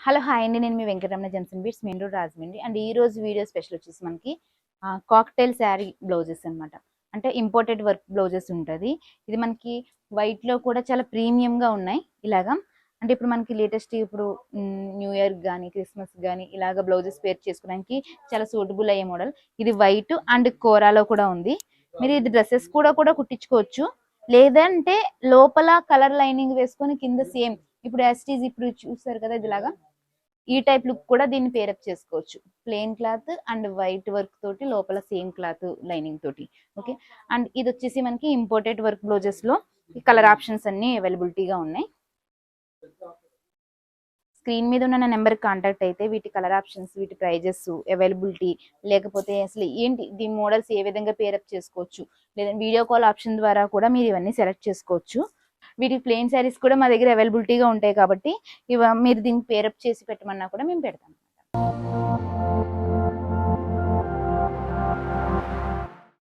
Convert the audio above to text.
Hello hi అండి, నేను మీ Venkataramana gems and beats main road Rajahmundry. And ఈ రోజు వీడియో స్పెషల్ వచ్చేసి మనకి కాక్టైల్ శారీ బ్లౌజెస్ అన్నమాట. అంటే ఇంపోర్టెడ్ వర్క్ బ్లౌజెస్ ఉంటుంది. ఇది మనకి వైట్లో కూడా చాలా ప్రీమియంగా ఉన్నాయి ఇలాగా. అంటే ఇప్పుడు మనకి లేటెస్ట్ ఇప్పుడు న్యూ ఇయర్ కానీ క్రిస్మస్ కానీ ఇలాగ బ్లౌజెస్ పేర్ చేసుకోవడానికి చాలా సూటబుల్ అయ్యే మోడల్. ఇది వైట్ అండ్ కోరాలో కూడా ఉంది. మీరు ఇది డ్రెస్సెస్ కూడా కుట్టించుకోవచ్చు, లేదంటే లోపల కలర్ లైనింగ్ వేసుకొని కింద సేమ్ ఇప్పుడు యాస్టీజ్ ఇప్పుడు చూస్తారు కదా ఇదిలాగా ఈ టైప్ లుక్ కూడా దీన్ని పేరప్ చేసుకోవచ్చు. Plain cloth and white work తోటి లోపల సేమ్ క్లాత్ లైనింగ్ తోటి. ఓకే, అండ్ ఇది వచ్చేసి మనకి ఇంపోర్టెడ్ వర్క్ బ్లౌజెస్ లో కలర్ ఆప్షన్స్ అన్ని అవైలబిలిటీగా ఉన్నాయి. స్క్రీన్ మీద ఉన్న నెంబర్ కాంటాక్ట్ అయితే వీటి కలర్ ఆప్షన్స్, వీటి ప్రైజెస్, అవైలబిలిటీ, లేకపోతే అసలు ఏంటి దీని మోడల్స్ ఏ విధంగా పేరప్ చేసుకోవచ్చు, లేదా వీడియో కాల్ ఆప్షన్ ద్వారా కూడా మీరు ఇవన్నీ సెలెక్ట్ చేసుకోవచ్చు. వీటికి ప్లెయిన్ శారీస్ కూడా మా దగ్గర అవైలబిలిటీగా ఉంటాయి కాబట్టి మీరు దీన్ని పేరప్ చేసి పెట్టమన్నా కూడా మేము పెడతాం.